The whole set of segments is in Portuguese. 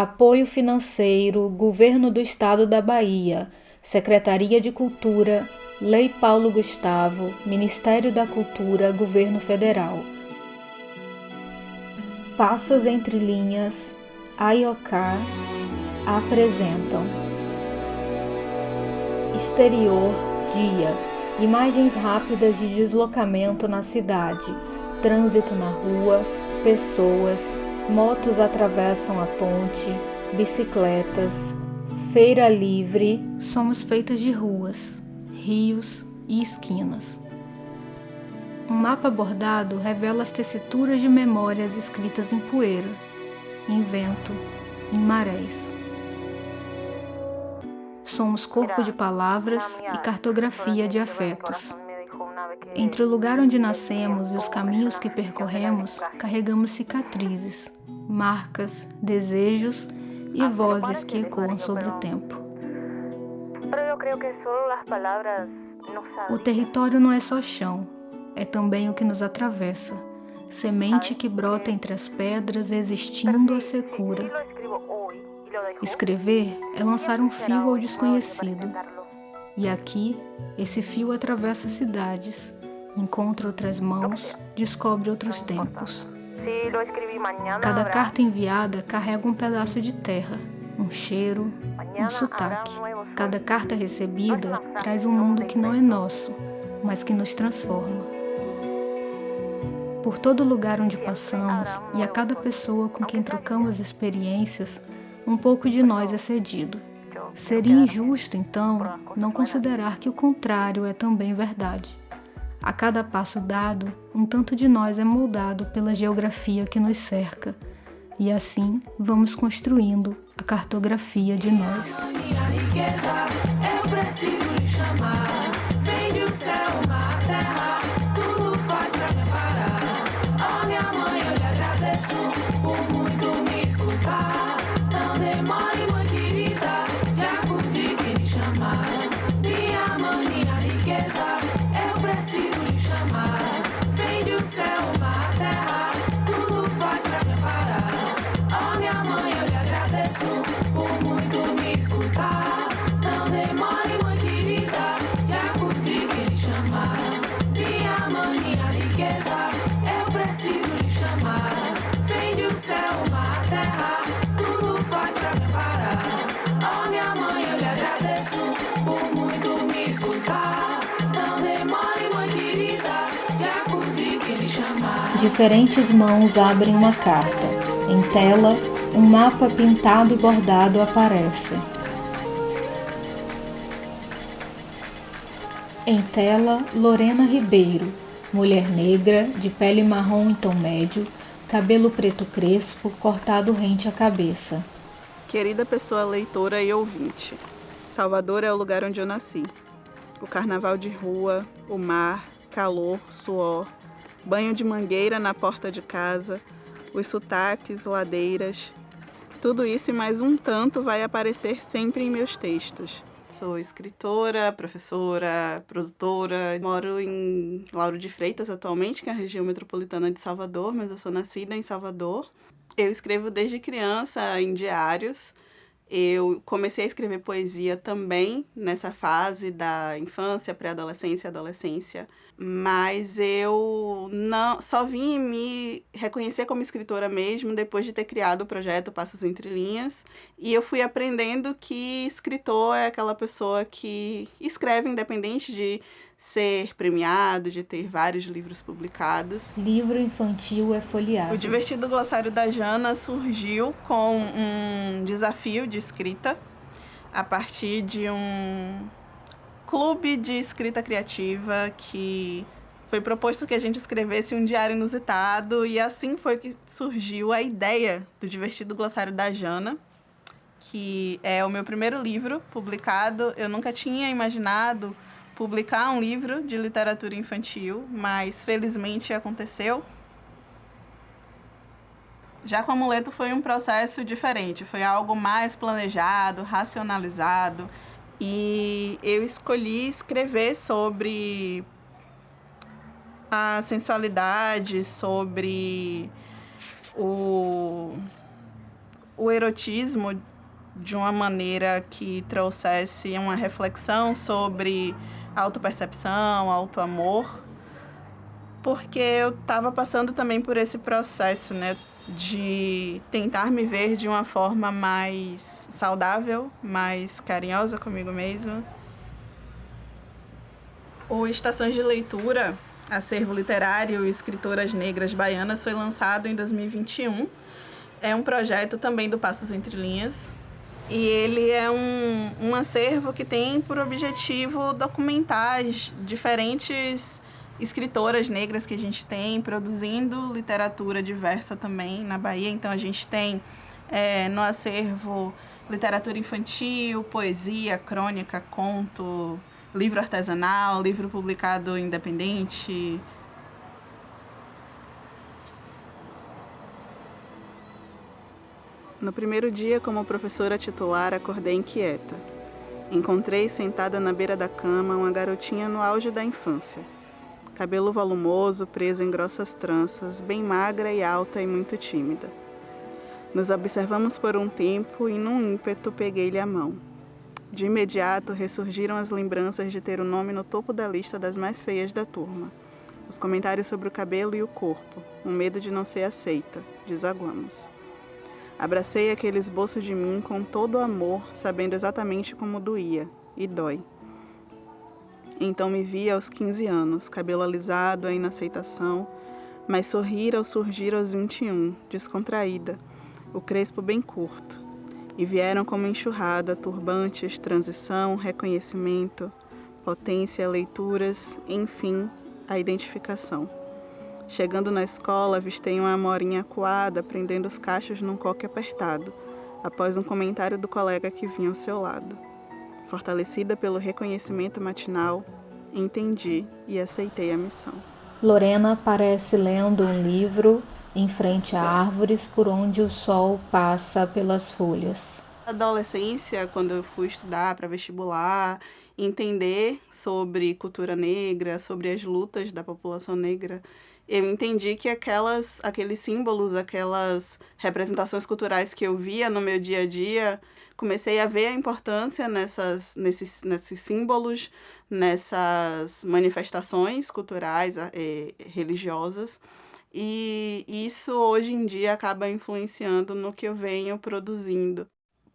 Apoio financeiro, Governo do Estado da Bahia, Secretaria de Cultura, Lei Paulo Gustavo, Ministério da Cultura, Governo Federal. Passos entre linhas, AIOCA, apresentam exterior, dia, imagens rápidas de deslocamento na cidade, trânsito na rua, pessoas, motos atravessam a ponte, bicicletas, feira livre. Somos feitas de ruas, rios e esquinas. Um mapa bordado revela as tessituras de memórias escritas em poeira, em vento, em marés. Somos corpo de palavras e cartografia de afetos. Entre o lugar onde nascemos e os caminhos que percorremos, carregamos cicatrizes, marcas, desejos e vozes que ecoam sobre o tempo. O território não é só chão, é também o que nos atravessa, semente que brota entre as pedras resistindo à secura. Escrever é lançar um fio ao desconhecido. E aqui, esse fio atravessa cidades, encontra outras mãos, descobre outros tempos. Cada carta enviada carrega um pedaço de terra, um cheiro, um sotaque. Cada carta recebida traz um mundo que não é nosso, mas que nos transforma. Por todo lugar onde passamos e a cada pessoa com quem trocamos experiências, um pouco de nós é cedido. Seria injusto, então, não considerar que o contrário é também verdade. A cada passo dado, um tanto de nós é moldado pela geografia que nos cerca, e assim vamos construindo a cartografia de nós. Minha riqueza, eu preciso lhe chamar. Vem de um céu, uma terra, tudo faz pra me parar. Oh, minha mãe, eu lhe agradeço por muito me escutar. Não demore, mãe querida, de acudir que lhe chamar. Minha mãe, minha riqueza, eu preciso lhe chamar. Vem de um céu, uma terra, tudo faz pra me parar. Oh, minha mãe, eu lhe agradeço por muito me escutar. Não demore, mãe querida, de acudir que lhe chamar. Minha mãe, minha riqueza, eu preciso lhe chamar. Vem de um céu, uma terra, tudo faz pra me parar. Oh, minha mãe, eu lhe agradeço por muito me escutar. Não demore, mãe querida, de acudir que lhe chamar. Diferentes mãos abrem uma carta. Em tela, um mapa pintado e bordado aparece. Em tela, Lorena Ribeiro, mulher negra, de pele marrom em tom médio, cabelo preto crespo, cortado rente à cabeça. Querida pessoa leitora e ouvinte, Salvador é o lugar onde eu nasci. O carnaval de rua, o mar, calor, suor, banho de mangueira na porta de casa, os sotaques, ladeiras, tudo isso e mais um tanto vai aparecer sempre em meus textos. Sou escritora, professora, produtora, moro em Lauro de Freitas atualmente, que é a região metropolitana de Salvador, mas eu sou nascida em Salvador. Eu escrevo desde criança em diários. Eu comecei a escrever poesia também nessa fase da infância, pré-adolescência e adolescência, mas eu só vim me reconhecer como escritora mesmo depois de ter criado o projeto Passos Entre Linhas, e eu fui aprendendo que escritor é aquela pessoa que escreve independente de ser premiado, de ter vários livros publicados. Livro infantil é folheado. O Divertido Glossário da Jana surgiu com um desafio de escrita a partir de um clube de escrita criativa que foi proposto que a gente escrevesse um diário inusitado, e assim foi que surgiu a ideia do Divertido Glossário da Jana, que é o meu primeiro livro publicado. Eu nunca tinha imaginado publicar um livro de literatura infantil, mas felizmente aconteceu. Já com o Amuleto foi um processo diferente, foi algo mais planejado, racionalizado, e eu escolhi escrever sobre a sensualidade, sobre o erotismo de uma maneira que trouxesse uma reflexão sobre autopercepção, autoamor, porque eu estava passando também por esse processo, né, de tentar me ver de uma forma mais saudável, mais carinhosa comigo mesma. O Estações de Leitura, Acervo Literário e Escritoras Negras Baianas, foi lançado em 2021. É um projeto também do Passos Entre Linhas. E ele é um acervo que tem por objetivo documentar as diferentes escritoras negras que a gente tem, produzindo literatura diversa também na Bahia. Então, a gente tem no acervo literatura infantil, poesia, crônica, conto, livro artesanal, livro publicado independente. No primeiro dia, como professora titular, acordei inquieta. Encontrei sentada na beira da cama uma garotinha no auge da infância. Cabelo volumoso, preso em grossas tranças, bem magra e alta e muito tímida. Nos observamos por um tempo e, num ímpeto, peguei-lhe a mão. De imediato, ressurgiram as lembranças de ter o nome no topo da lista das mais feias da turma. Os comentários sobre o cabelo e o corpo, um medo de não ser aceita. Desaguamos. Abracei aquele esboço de mim com todo o amor, sabendo exatamente como doía, e dói. Então me vi aos 15 anos, cabelo alisado, a inaceitação, mas sorrir ao surgir aos 21, descontraída, o crespo bem curto. E vieram como enxurrada, turbantes, transição, reconhecimento, potência, leituras, enfim, a identificação. Chegando na escola, avistei uma amorinha acuada, prendendo os cachos num coque apertado, após um comentário do colega que vinha ao seu lado. Fortalecida pelo reconhecimento matinal, entendi e aceitei a missão. Lorena parece lendo um livro em frente a árvores por onde o sol passa pelas folhas. Na adolescência, quando eu fui estudar para vestibular, entender sobre cultura negra, sobre as lutas da população negra, eu entendi que aqueles símbolos, aquelas representações culturais que eu via no meu dia a dia, comecei a ver a importância nesses símbolos, nessas manifestações culturais, religiosas. E isso, hoje em dia, acaba influenciando no que eu venho produzindo.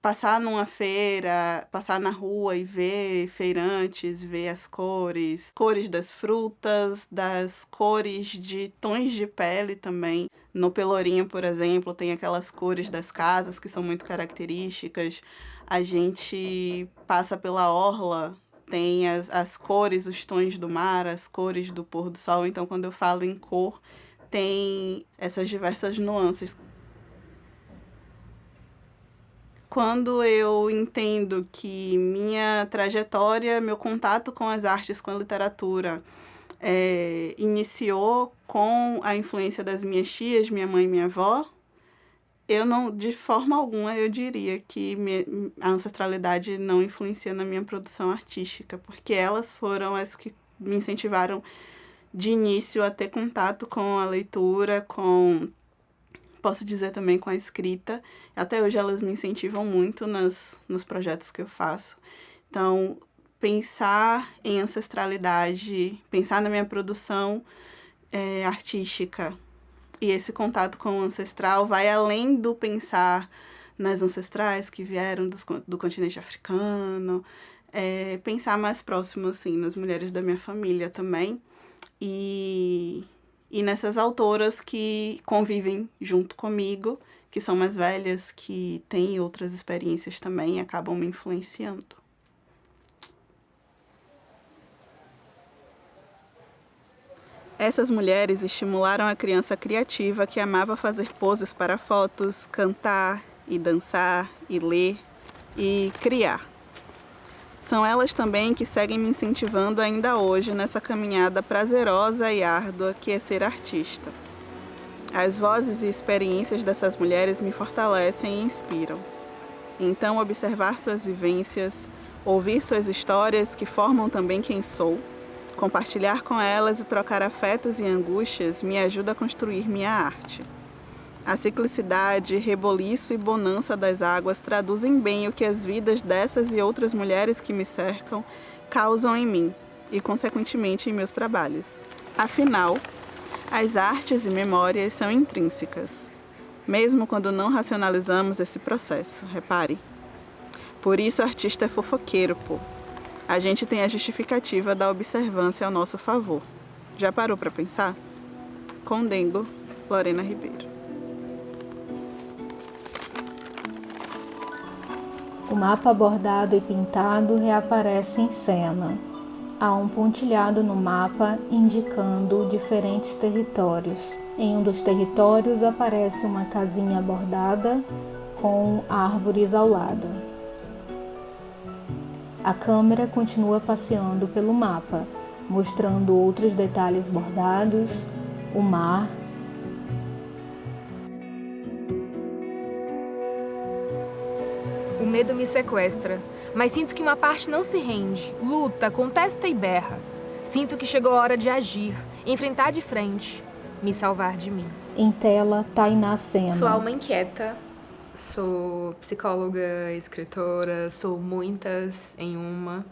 Passar numa feira, passar na rua e ver feirantes, ver as cores das frutas, das cores de tons de pele também. No Pelourinho, por exemplo, tem aquelas cores das casas que são muito características. A gente passa pela orla, tem as cores, os tons do mar, as cores do pôr do sol. Então, quando eu falo em cor, tem essas diversas nuances. Quando eu entendo que minha trajetória, meu contato com as artes, com a literatura, iniciou com a influência das minhas tias, minha mãe e minha avó, eu não, de forma alguma, eu diria que a ancestralidade não influencia na minha produção artística, porque elas foram as que me incentivaram de início a ter contato com a leitura, posso dizer também com a escrita. Até hoje elas me incentivam muito nos projetos que eu faço. Então, pensar em ancestralidade, pensar na minha produção artística e esse contato com o ancestral vai além do pensar nas ancestrais que vieram do continente africano, pensar mais próximo, assim, nas mulheres da minha família também. E nessas autoras que convivem junto comigo, que são mais velhas, que têm outras experiências também e acabam me influenciando. Essas mulheres estimularam a criança criativa que amava fazer poses para fotos, cantar e dançar e ler e criar. São elas também que seguem me incentivando ainda hoje nessa caminhada prazerosa e árdua que é ser artista. As vozes e experiências dessas mulheres me fortalecem e inspiram. Então, observar suas vivências, ouvir suas histórias que formam também quem sou, compartilhar com elas e trocar afetos e angústias me ajuda a construir minha arte. A ciclicidade, reboliço e bonança das águas traduzem bem o que as vidas dessas e outras mulheres que me cercam causam em mim e, consequentemente, em meus trabalhos. Afinal, as artes e memórias são intrínsecas, mesmo quando não racionalizamos esse processo, repare. Por isso o artista é fofoqueiro, pô. A gente tem a justificativa da observância ao nosso favor. Já parou para pensar? Condengo, Lorena Ribeiro. O mapa bordado e pintado reaparece em cena. Há um pontilhado no mapa indicando diferentes territórios. Em um dos territórios aparece uma casinha bordada com árvores ao lado. A câmera continua passeando pelo mapa, mostrando outros detalhes bordados, o mar. O medo me sequestra, mas sinto que uma parte não se rende, luta, contesta e berra. Sinto que chegou a hora de agir, enfrentar de frente, me salvar de mim. Em tela, Tainá Sena. Sou alma inquieta, sou psicóloga, escritora, sou muitas em uma.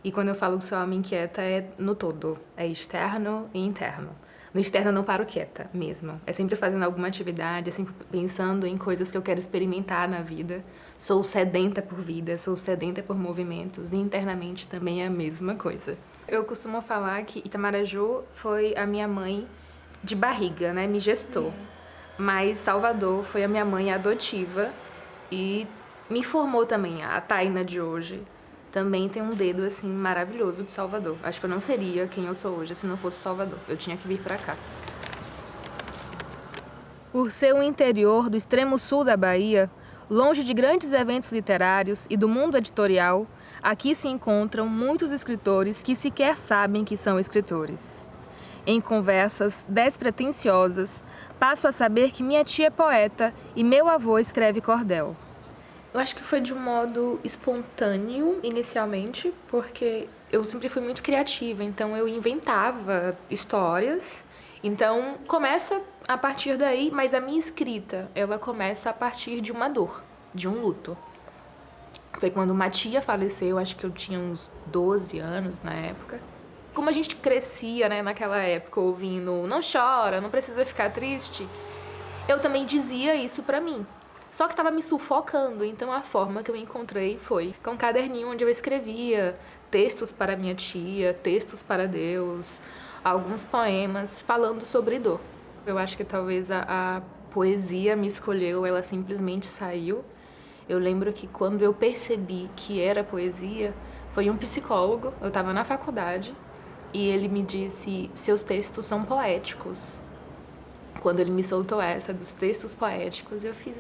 E quando eu falo que sou alma inquieta é no todo, é externo e interno. No externo eu não paro quieta mesmo, é sempre fazendo alguma atividade, é sempre pensando em coisas que eu quero experimentar na vida. Sou sedenta por vida, sou sedenta por movimentos e internamente também é a mesma coisa. Eu costumo falar que Itamaraju foi a minha mãe de barriga, né, me gestou. Mas Salvador foi a minha mãe adotiva e me formou também. A Taina de hoje também tem um dedo, assim, maravilhoso de Salvador. Acho que eu não seria quem eu sou hoje se não fosse Salvador. Eu tinha que vir pra cá. Por ser um interior do extremo sul da Bahia, longe de grandes eventos literários e do mundo editorial, aqui se encontram muitos escritores que sequer sabem que são escritores. Em conversas despretensiosas, passo a saber que minha tia é poeta e meu avô escreve cordel. Eu acho que foi de um modo espontâneo, inicialmente, porque eu sempre fui muito criativa, então eu inventava histórias. Então, começa a partir daí, mas a minha escrita, ela começa a partir de uma dor, de um luto. Foi quando uma tia faleceu, acho que eu tinha uns 12 anos na época. Como a gente crescia, né, naquela época, ouvindo não chora, não precisa ficar triste, eu também dizia isso pra mim. Só que estava me sufocando, então a forma que eu encontrei foi com um caderninho onde eu escrevia textos para minha tia, textos para Deus, alguns poemas falando sobre dor. Eu acho que talvez a poesia me escolheu, ela simplesmente saiu. Eu lembro que quando eu percebi que era poesia, foi um psicólogo, eu estava na faculdade, e ele me disse, seus textos são poéticos. Quando ele me soltou essa dos textos poéticos, eu fiz,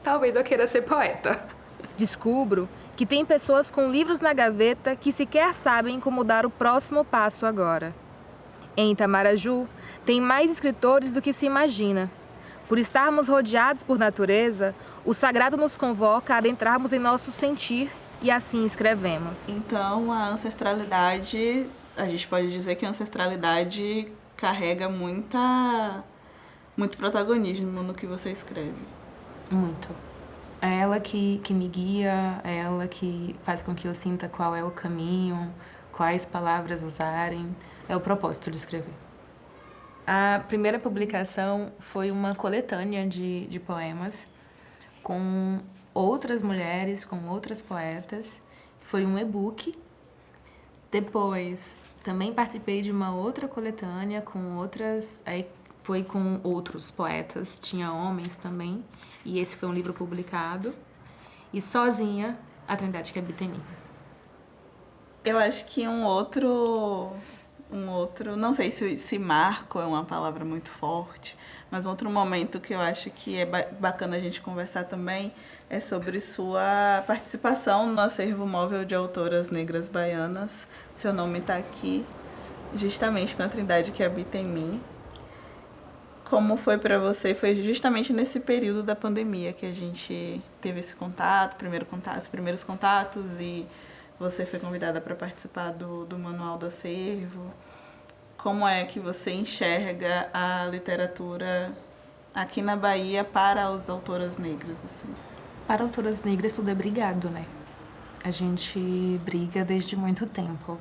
talvez eu queira ser poeta. Descubro que tem pessoas com livros na gaveta que sequer sabem como dar o próximo passo agora. Em Itamaraju, tem mais escritores do que se imagina. Por estarmos rodeados por natureza, o sagrado nos convoca a adentrarmos em nosso sentir e assim escrevemos. Então, a ancestralidade, a gente pode dizer que a ancestralidade carrega muito protagonismo no que você escreve. Muito. É ela que me guia, é ela que faz com que eu sinta qual é o caminho, quais palavras usarem. É o propósito de escrever. A primeira publicação foi uma coletânea de poemas com outras mulheres, com outras poetas. Foi um e-book. Depois, também participei de uma outra coletânea com outras... Aí foi com outros poetas, tinha homens também. E esse foi um livro publicado. E sozinha, A Trindade que Habita em Mim. Eu acho que um outro, não sei se marco é uma palavra muito forte, mas um outro momento que eu acho que é bacana a gente conversar também é sobre sua participação no acervo móvel de autoras negras baianas. Seu nome está aqui, justamente com A Trindade que Habita em Mim. Como foi para você? Foi justamente nesse período da pandemia que a gente teve esse contato, os primeiros contatos, e você foi convidada para participar do Manual do Acervo. Como é que você enxerga a literatura aqui na Bahia para as autoras negras, assim? Para autoras negras tudo é brigado, né? A gente briga desde muito tempo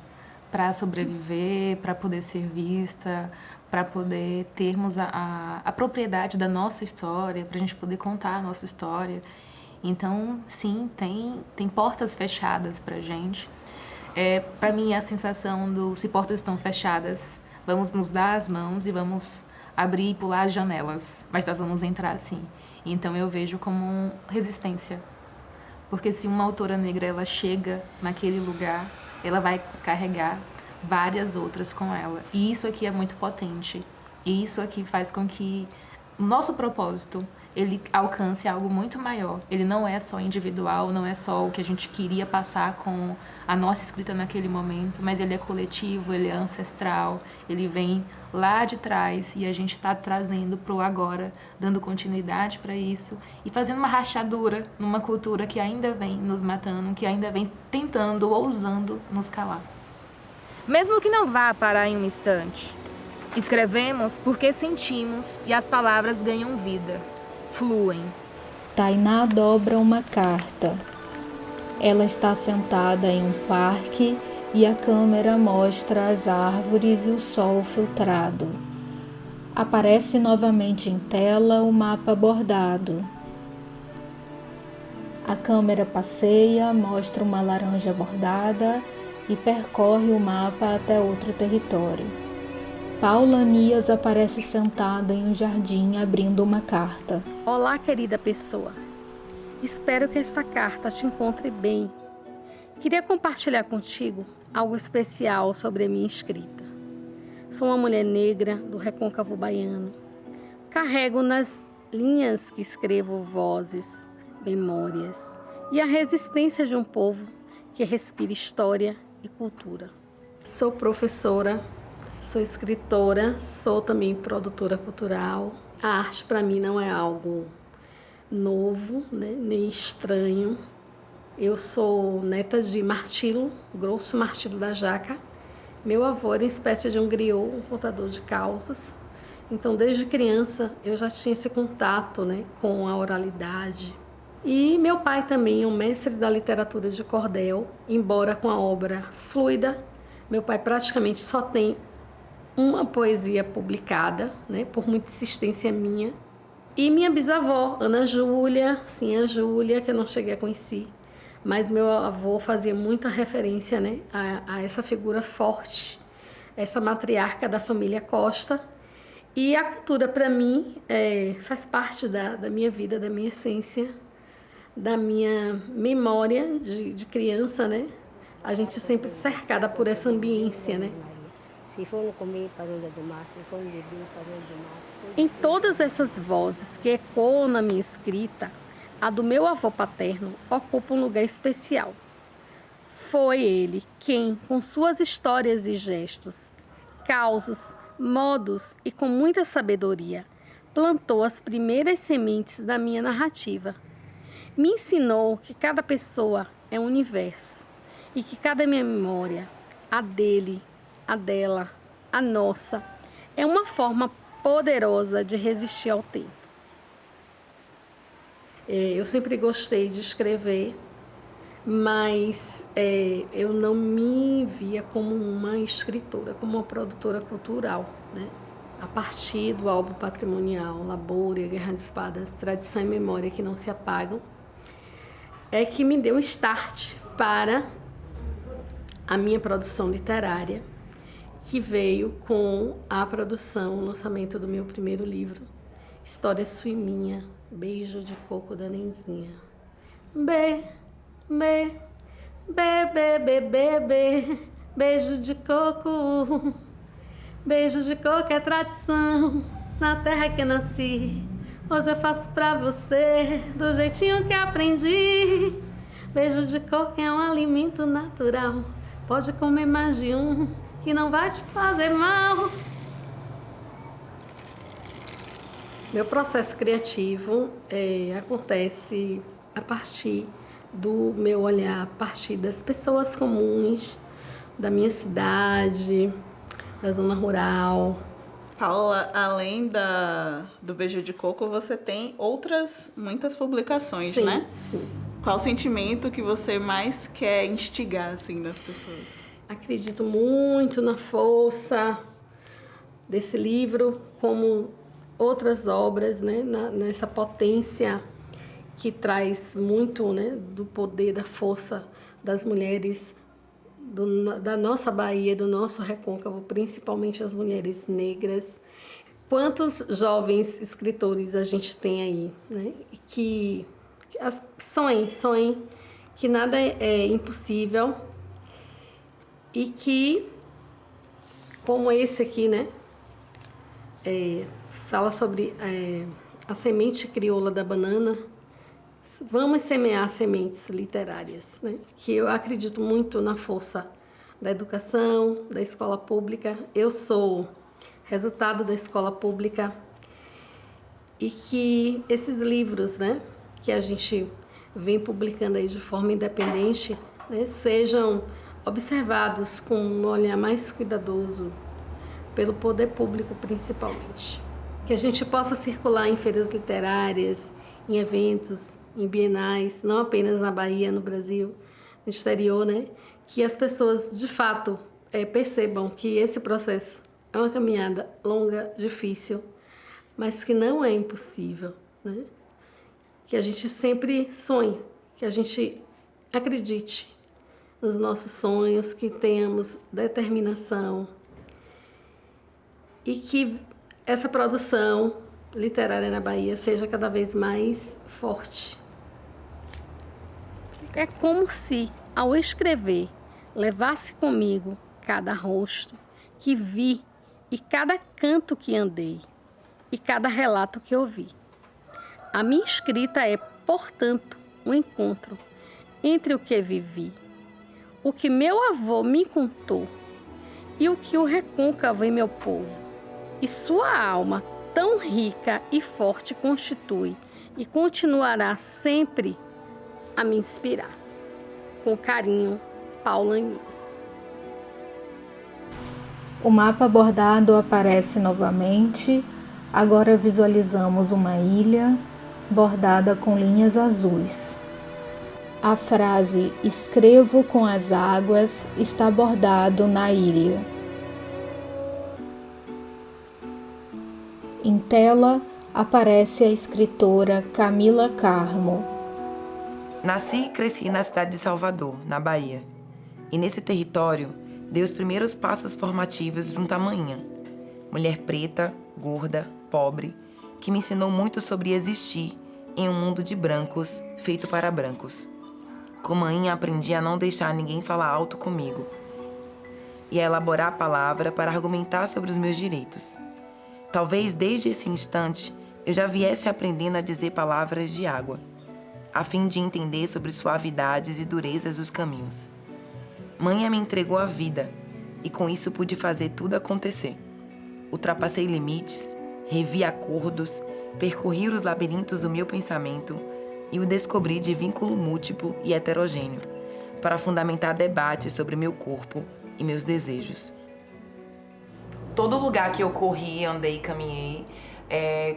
para sobreviver, para poder ser vista, para poder termos a propriedade da nossa história, para a gente poder contar a nossa história. Então, sim, tem portas fechadas para a gente. Para mim, a sensação do se portas estão fechadas, vamos nos dar as mãos e vamos abrir e pular as janelas, mas nós vamos entrar sim. Então, eu vejo como resistência. Porque se uma autora negra ela chega naquele lugar, ela vai carregar várias outras com ela. E isso aqui é muito potente. E isso aqui faz com que o nosso propósito ele alcance algo muito maior. Ele não é só individual, não é só o que a gente queria passar com a nossa escrita naquele momento, mas ele é coletivo, ele é ancestral, ele vem lá de trás e a gente está trazendo para o agora, dando continuidade para isso e fazendo uma rachadura numa cultura que ainda vem nos matando, que ainda vem tentando, ousando nos calar. Mesmo que não vá parar em um instante, escrevemos porque sentimos e as palavras ganham vida, fluem. Tainá dobra uma carta. Ela está sentada em um parque e a câmera mostra as árvores e o sol filtrado. Aparece novamente em tela o mapa bordado. A câmera passeia, mostra uma laranja bordada e percorre o mapa até outro território. Paula Nias aparece sentada em um jardim abrindo uma carta. Olá, querida pessoa. Espero que esta carta te encontre bem. Queria compartilhar contigo algo especial sobre a minha escrita. Sou uma mulher negra do recôncavo baiano. Carrego nas linhas que escrevo vozes, memórias e a resistência de um povo que respira história e cultura. Sou professora, sou escritora, sou também produtora cultural. A arte para mim não é algo novo, né, nem estranho. Eu sou neta de Martilo, Grosso Martilo da Jaca. Meu avô era uma espécie de um griot, um contador de causas. Então, desde criança, eu já tinha esse contato, né, com a oralidade. E meu pai também é um mestre da literatura de cordel, embora com a obra fluida. Meu pai praticamente só tem uma poesia publicada, né, por muita insistência minha. E minha bisavó, Ana Júlia, sim, a Júlia, que eu não cheguei a conhecer. Mas meu avô fazia muita referência, né, a essa figura forte, essa matriarca da família Costa. E a cultura, para mim, faz parte da minha vida, da minha essência, da minha memória de criança, né? A gente sempre cercada por essa ambiência, né? Se for não comer, parolha do mar, se for não beber, parolha do mar. Em todas essas vozes que ecoam na minha escrita, a do meu avô paterno ocupa um lugar especial. Foi ele quem, com suas histórias e gestos, causas, modos e com muita sabedoria, plantou as primeiras sementes da minha narrativa. Me ensinou que cada pessoa é um universo e que cada minha memória, a dele, a dela, a nossa, é uma forma poderosa de resistir ao tempo. Eu sempre gostei de escrever, mas eu não me via como uma escritora, como uma produtora cultural, né? A partir do álbum patrimonial Labore, Guerra de Espadas, Tradição e Memória que Não Se Apagam, é que me deu um start para a minha produção literária, que veio com a produção, o lançamento do meu primeiro livro, História Sua e Minha, Beijo de Coco da Nenzinha. Beijo de coco. Beijo de coco é tradição, na terra que nasci. Hoje eu faço pra você, do jeitinho que aprendi. Beijo de coco é um alimento natural. Pode comer mais de um, que não vai te fazer mal. Meu processo criativo acontece a partir do meu olhar, a partir das pessoas comuns da minha cidade, da zona rural, Paula, além do Beijo de Coco, você tem muitas publicações, Sim, né? sim. Qual o sentimento que você mais quer instigar, assim, nas pessoas? Acredito muito na força desse livro, como outras obras, né? Nessa potência que traz muito, né? Do poder, da força das mulheres da nossa Bahia, do nosso recôncavo, principalmente as mulheres negras. Quantos jovens escritores a gente tem aí, né? Que sonhem que nada é impossível e que, como esse aqui, né? Fala sobre a semente crioula da banana. Vamos semear sementes literárias, né? Que eu acredito muito na força da educação, da escola pública. Eu sou resultado da escola pública e que esses livros, né, que a gente vem publicando aí de forma independente, né, sejam observados com um olhar mais cuidadoso pelo poder público, principalmente. Que a gente possa circular em feiras literárias, em eventos, em bienais, não apenas na Bahia, no Brasil, no exterior, né? Que as pessoas, de fato, percebam que esse processo é uma caminhada longa, difícil, mas que não é impossível, né? Que a gente sempre sonhe, que a gente acredite nos nossos sonhos, que tenhamos determinação e que essa produção literária na Bahia seja cada vez mais forte. É como se, ao escrever, levasse comigo cada rosto que vi e cada canto que andei e cada relato que ouvi. A minha escrita é, portanto, um encontro entre o que vivi, o que meu avô me contou e o que o recôncavo em meu povo e sua alma tão rica e forte constitui e continuará sempre a me inspirar. Com carinho, Paula Anias. O mapa bordado aparece novamente. Agora visualizamos uma ilha bordada com linhas azuis. A frase "escrevo com as águas" está bordado na ilha. Em tela aparece a escritora Camila Carmo. Nasci e cresci na cidade de Salvador, na Bahia. E nesse território, dei os primeiros passos formativos junto à manhã. Mulher preta, gorda, pobre, que me ensinou muito sobre existir em um mundo de brancos, feito para brancos. Com manhã aprendi a não deixar ninguém falar alto comigo e a elaborar a palavra para argumentar sobre os meus direitos. Talvez desde esse instante eu já viesse aprendendo a dizer palavras de água, a fim de entender sobre suavidades e durezas dos caminhos. Mãe me entregou a vida e com isso pude fazer tudo acontecer. Ultrapassei limites, revi acordos, percorri os labirintos do meu pensamento e o descobri de vínculo múltiplo e heterogêneo, para fundamentar debates sobre meu corpo e meus desejos. Todo lugar que eu corri, andei e caminhei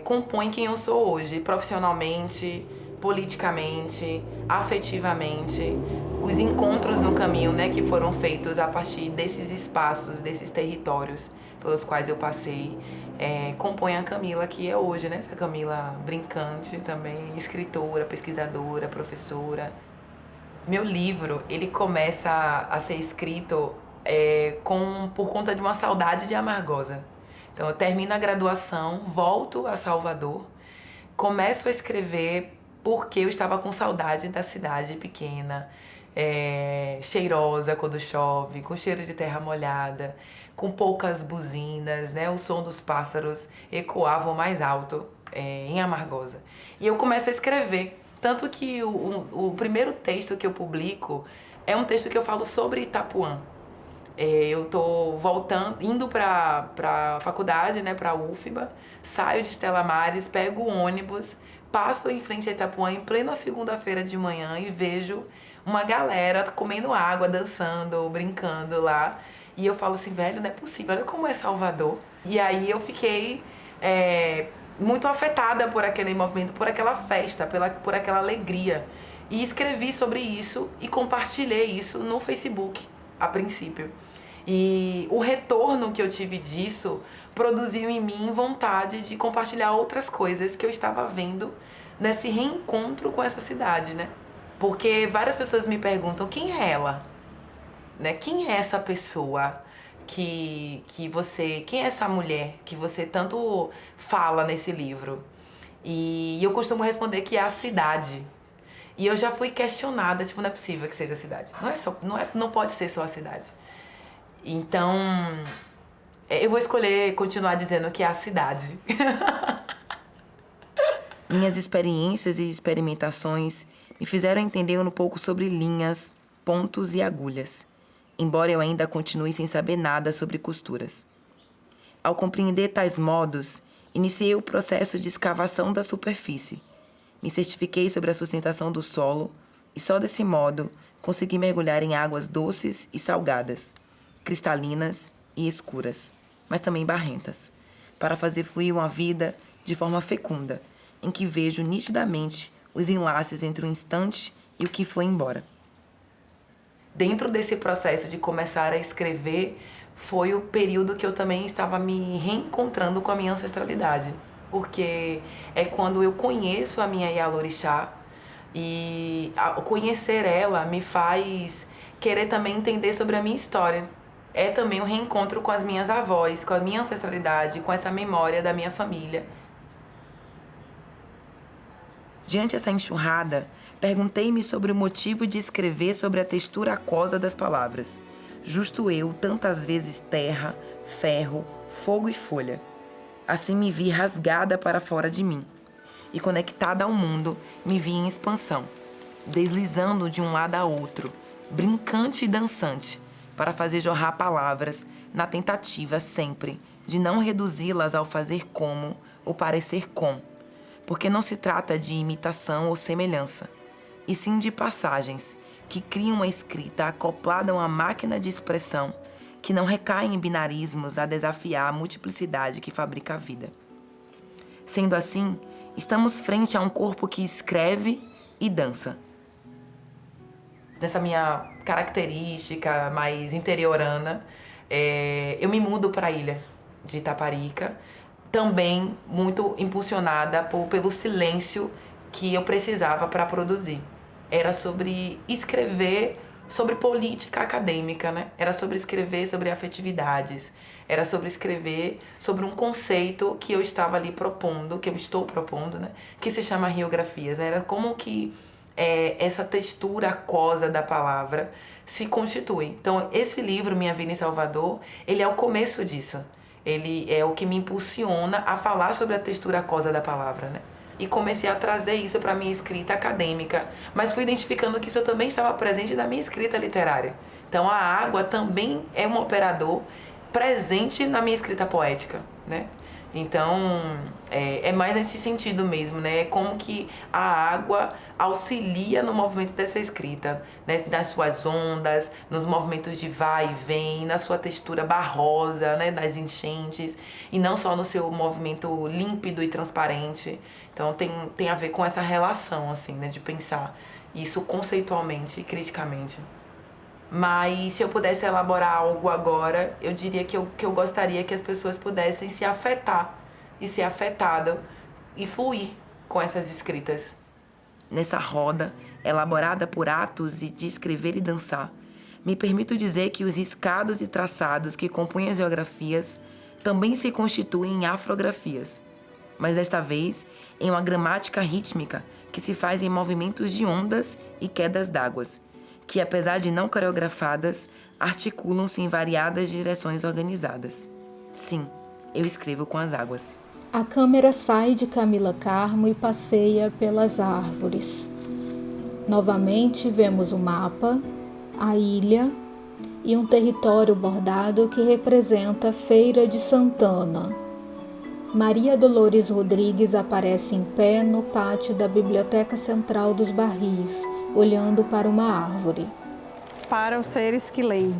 compõe quem eu sou hoje, profissionalmente, politicamente, afetivamente. Os encontros no caminho, né, que foram feitos a partir desses espaços, desses territórios pelos quais eu passei, compõem a Camila que é hoje, né? Essa Camila brincante também, escritora, pesquisadora, professora. Meu livro, ele começa a ser escrito por conta de uma saudade de Amargosa. Então eu termino a graduação, volto a Salvador, começo a escrever porque eu estava com saudade da cidade pequena, cheirosa quando chove, com cheiro de terra molhada, com poucas buzinas, né? O som dos pássaros ecoava mais alto em Amargosa. E eu começo a escrever, tanto que o primeiro texto que eu publico é um texto que eu falo sobre Itapuã. Eu tô indo para a faculdade, né, para a UFBA, saio de Estela Maris, pego o ônibus, passo em frente a Itapuã em plena segunda-feira de manhã e vejo uma galera comendo água, dançando, brincando lá. E eu falo assim, velho, não é possível, olha como é Salvador. E aí eu fiquei muito afetada por aquele movimento, por aquela festa, por aquela alegria. E escrevi sobre isso e compartilhei isso no Facebook, a princípio. E o retorno que eu tive disso produziu em mim vontade de compartilhar outras coisas que eu estava vendo nesse reencontro com essa cidade, né? Porque várias pessoas me perguntam, quem é ela? Né? Quem é essa pessoa quem é essa mulher que você tanto fala nesse livro? E eu costumo responder que é a cidade. E eu já fui questionada, tipo, não é possível que seja a cidade. Não pode ser só a cidade. Então, eu vou escolher continuar dizendo que é a cidade. Minhas experiências e experimentações me fizeram entender um pouco sobre linhas, pontos e agulhas, embora eu ainda continue sem saber nada sobre costuras. Ao compreender tais modos, iniciei o processo de escavação da superfície. Me certifiquei sobre a sustentação do solo e só desse modo consegui mergulhar em águas doces e salgadas, cristalinas e escuras, mas também barrentas, para fazer fluir uma vida de forma fecunda, em que vejo nitidamente os enlaces entre o instante e o que foi embora. Dentro desse processo de começar a escrever, foi o período que eu também estava me reencontrando com a minha ancestralidade. Porque é quando eu conheço a minha Ialorixá e conhecer ela me faz querer também entender sobre a minha história. É também um reencontro com as minhas avós, com a minha ancestralidade, com essa memória da minha família. Diante dessa enxurrada, perguntei-me sobre o motivo de escrever sobre a textura aquosa das palavras. Justo eu, tantas vezes terra, ferro, fogo e folha. Assim me vi rasgada para fora de mim. E conectada ao mundo, me vi em expansão, deslizando de um lado a outro, brincante e dançante, para fazer jorrar palavras, na tentativa sempre de não reduzi-las ao fazer como ou parecer com, porque não se trata de imitação ou semelhança, e sim de passagens que criam uma escrita acoplada a uma máquina de expressão que não recai em binarismos a desafiar a multiplicidade que fabrica a vida. Sendo assim, estamos frente a um corpo que escreve e dança. Nessa minha característica mais interiorana, eu me mudo para a ilha de Itaparica, também muito impulsionada pelo silêncio que eu precisava para produzir. Era sobre escrever sobre política acadêmica, né? Era sobre escrever sobre afetividades, era sobre escrever sobre um conceito que eu estava ali propondo, que eu estou propondo, né? Que se chama riografias, né? Era como que essa textura aquosa da palavra se constitui. Então, esse livro, Minha Vida em Salvador, ele é o começo disso. Ele é o que me impulsiona a falar sobre a textura aquosa da palavra, né? E comecei a trazer isso para a minha escrita acadêmica, mas fui identificando que isso também estava presente na minha escrita literária. Então a água também é um operador presente na minha escrita poética, né? Então é mais nesse sentido mesmo, né? É como que a água auxilia no movimento dessa escrita, né? Nas suas ondas, nos movimentos de vai e vem, na sua textura barrosa, né? Das enchentes, e não só no seu movimento límpido e transparente. Então tem a ver com essa relação, assim, né? De pensar isso conceitualmente e criticamente. Mas se eu pudesse elaborar algo agora, eu diria que eu gostaria que as pessoas pudessem se afetar e ser afetado e fluir com essas escritas. Nessa roda, elaborada por atos de escrever e dançar, me permito dizer que os riscados e traçados que compõem as geografias também se constituem em afrografias, mas desta vez em uma gramática rítmica que se faz em movimentos de ondas e quedas d'água, que, apesar de não coreografadas, articulam-se em variadas direções organizadas. Sim, eu escrevo com as águas. A câmera sai de Camila Carmo e passeia pelas árvores. Novamente vemos o mapa, a ilha e um território bordado que representa Feira de Santana. Maria Dolores Rodrigues aparece em pé no pátio da Biblioteca Central dos Barris, olhando para uma árvore. Para os seres que leem,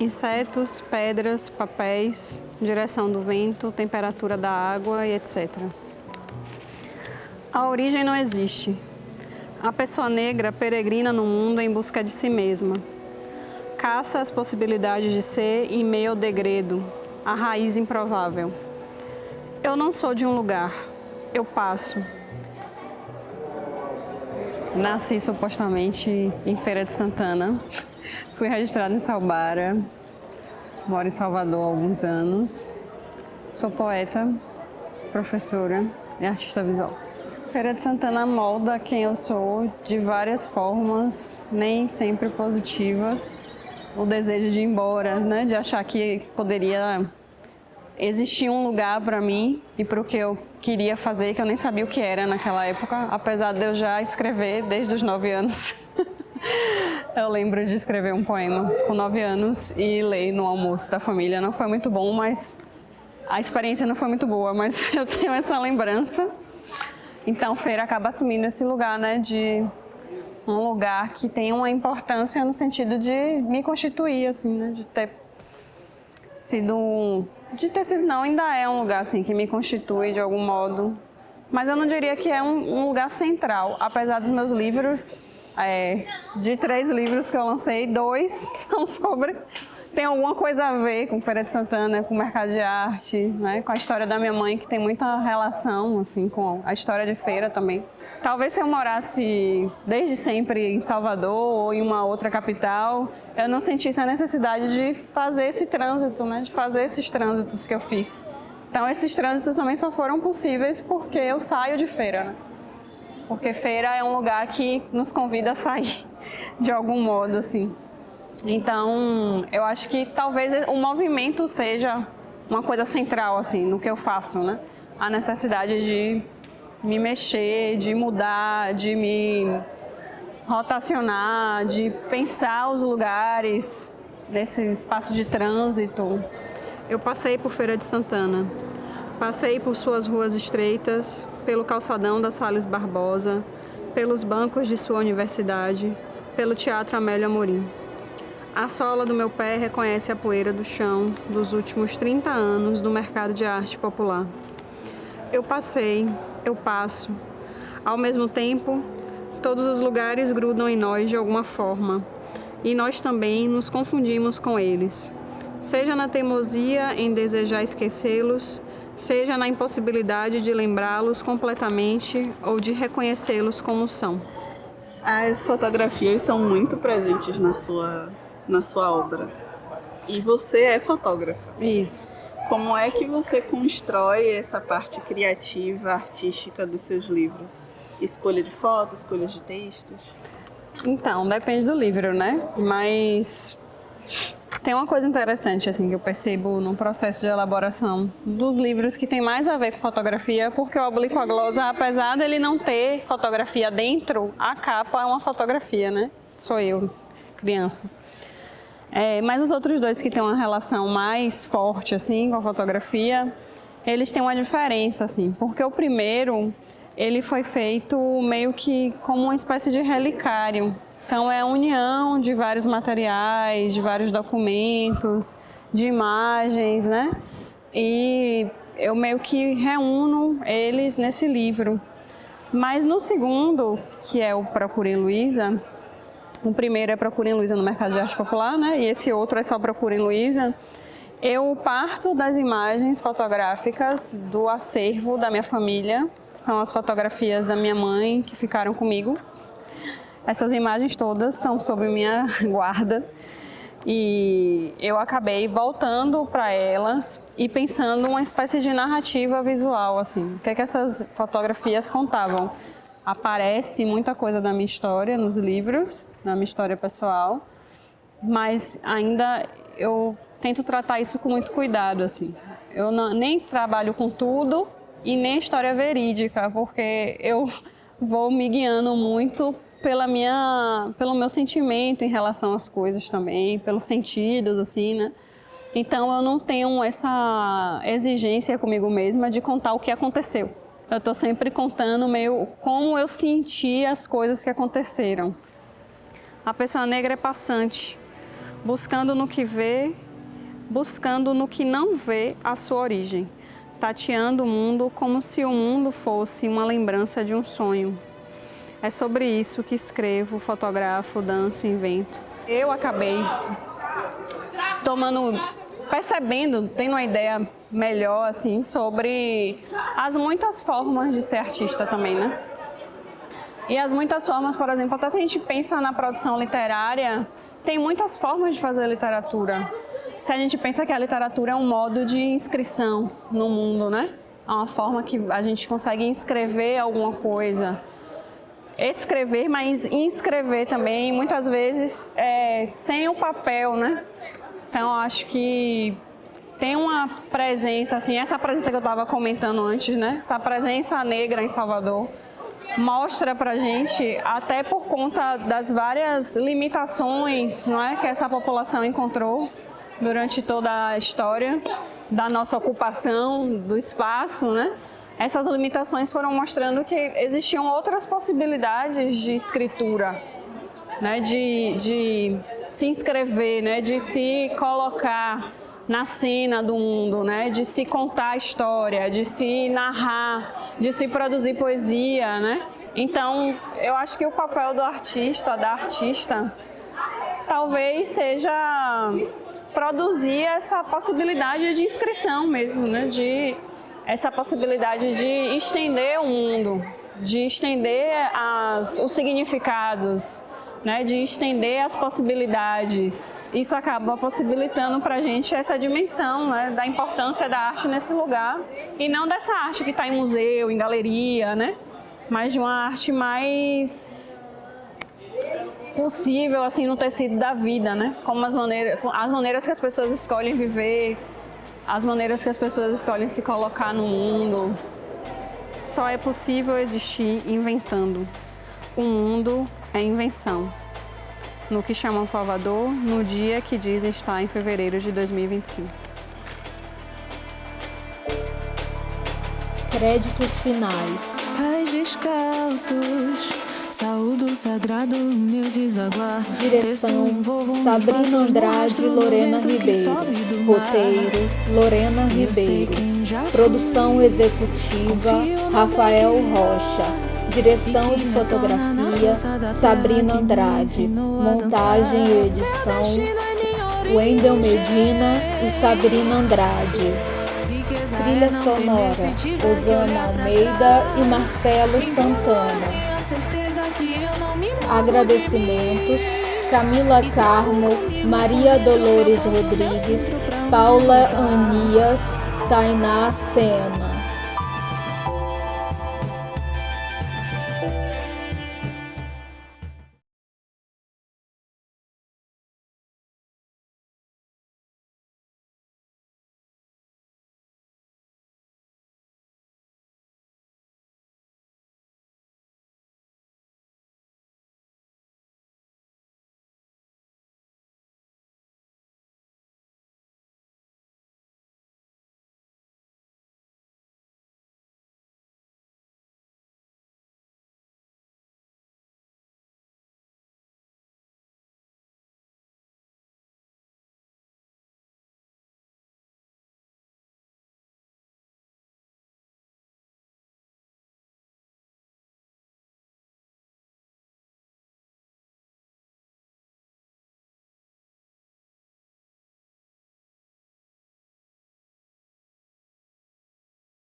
insetos, pedras, papéis, direção do vento, temperatura da água e etc. A origem não existe. A pessoa negra peregrina no mundo em busca de si mesma. Caça as possibilidades de ser em meio ao degredo, a raiz improvável. Eu não sou de um lugar, eu passo. Nasci supostamente em Feira de Santana. Fui registrada em Salbara. Moro em Salvador há alguns anos. Sou poeta, professora e artista visual. Feira de Santana molda quem eu sou de várias formas, nem sempre positivas. O desejo de ir embora, né? De achar que poderia existir um lugar para mim e para o que eu queria fazer, que eu nem sabia o que era naquela época, apesar de eu já escrever desde os 9 anos. Eu lembro de escrever um poema com 9 anos e ler no almoço da família. Não foi muito bom, mas a experiência não foi muito boa, mas eu tenho essa lembrança. Então, Feira acaba assumindo esse lugar, né, de um lugar que tem uma importância no sentido de me constituir, assim, né, de ter sido, não, ainda é um lugar, assim, que me constitui de algum modo. Mas eu não diria que é um lugar central, apesar dos meus livros, de 3 livros que eu lancei, 2 são sobre, tem alguma coisa a ver com Feira de Santana, com o mercado de arte, né, com a história da minha mãe, que tem muita relação, assim, com a história de Feira também. Talvez se eu morasse desde sempre em Salvador ou em uma outra capital, eu não sentisse a necessidade de fazer esse trânsito, né, de fazer esses trânsitos que eu fiz. Então, esses trânsitos também só foram possíveis porque eu saio de Feira, né? Porque Feira é um lugar que nos convida a sair, de algum modo, assim. Então, eu acho que talvez o movimento seja uma coisa central, assim, no que eu faço, né? A necessidade de me mexer, de mudar, de me rotacionar, de pensar os lugares desse espaço de trânsito. Eu passei por Feira de Santana, passei por suas ruas estreitas, pelo calçadão da Salles Barbosa, pelos bancos de sua universidade, pelo Teatro Amélia Amorim. A sola do meu pé reconhece a poeira do chão dos últimos 30 anos do mercado de arte popular. Eu passei, eu passo. Ao mesmo tempo, todos os lugares grudam em nós de alguma forma, e nós também nos confundimos com eles, seja na teimosia em desejar esquecê-los, seja na impossibilidade de lembrá-los completamente ou de reconhecê-los como são. As fotografias são muito presentes na sua obra. E você é fotógrafa. Isso. Como é que você constrói essa parte criativa, artística dos seus livros? Escolha de fotos, escolha de textos? Então, depende do livro, né? Mas tem uma coisa interessante, assim, que eu percebo no processo de elaboração dos livros que tem mais a ver com fotografia, porque o Oblíqua Glosa, apesar dele não ter fotografia dentro, a capa é uma fotografia, né? Sou eu, criança. Mas os outros 2 que têm uma relação mais forte, assim, com a fotografia, eles têm uma diferença, assim, porque o primeiro, ele foi feito meio que como uma espécie de relicário. Então, é a união de vários materiais, de vários documentos, de imagens, né? E eu meio que reúno eles nesse livro. Mas no segundo, que é o Procurem Luísa, o primeiro é Procurem Luísa no Mercado de Arte Popular, né? E esse outro é só Procurem Luísa. Eu parto das imagens fotográficas do acervo da minha família. São as fotografias da minha mãe que ficaram comigo. Essas imagens todas estão sob minha guarda e eu acabei voltando para elas e pensando uma espécie de narrativa visual, assim. O que é que essas fotografias contavam? Aparece muita coisa da minha história nos livros, da minha história pessoal, mas ainda eu tento tratar isso com muito cuidado, assim. Eu nem trabalho com tudo e nem história verídica, porque eu vou me guiando muito pelo meu sentimento em relação às coisas também, pelos sentidos, assim, né? Então, eu não tenho essa exigência comigo mesma de contar o que aconteceu. Eu estou sempre contando meio como eu senti as coisas que aconteceram. A pessoa negra é passante. buscando no que vê, buscando no que não vê a sua origem, tateando o mundo como se o mundo fosse uma lembrança de um sonho. É sobre isso que escrevo, fotografo, danço, invento. Eu acabei percebendo, tendo uma ideia melhor assim, sobre as muitas formas de ser artista também, né? E as muitas formas, por exemplo, até se a gente pensa na produção literária, tem muitas formas de fazer literatura. Se a gente pensa que a literatura é um modo de inscrição no mundo, né? É uma forma que a gente consegue inscrever alguma coisa. Escrever, mas inscrever também, muitas vezes sem o papel, né? Então, acho que tem uma presença, assim, essa presença que eu estava comentando antes, né? Essa presença negra em Salvador mostra pra gente, até por conta das várias limitações, não é, que essa população encontrou durante toda a história da nossa ocupação do espaço, né? Essas limitações foram mostrando que existiam outras possibilidades de escritura, né? De se inscrever, né? De se colocar na cena do mundo, né? De se contar a história, de se narrar, de se produzir poesia, né? Então, eu acho que o papel do artista, da artista, talvez seja produzir essa possibilidade de inscrição mesmo, né? Essa possibilidade de estender o mundo, de estender os significados, né, de estender as possibilidades. Isso acaba possibilitando para a gente essa dimensão, né, da importância da arte nesse lugar, e não dessa arte que está em museu, em galeria, né, mas de uma arte mais possível assim, no tecido da vida, né, como as maneiras que as pessoas escolhem viver, as maneiras que as pessoas escolhem se colocar no mundo. Só é possível existir inventando. O mundo é invenção. No que chamam Salvador, no dia que dizem estar em fevereiro de 2025. Créditos finais. Pés descalços, saúdo sagrado, meu desaguar. Direção: Sabrina Andrade e Lorena Ribeiro. Roteiro: Lorena Ribeiro. Produção executiva: Rafael Rocha. Direção de fotografia: Sabrina Andrade. Montagem e edição: Wendel Medina e Sabrina Andrade. Trilha sonora: Osana Almeida e Marcelo Santana. Agradecimentos: Camila Carmo, Maria Dolores Rodrigues, Paula Anias, Tainá Sena.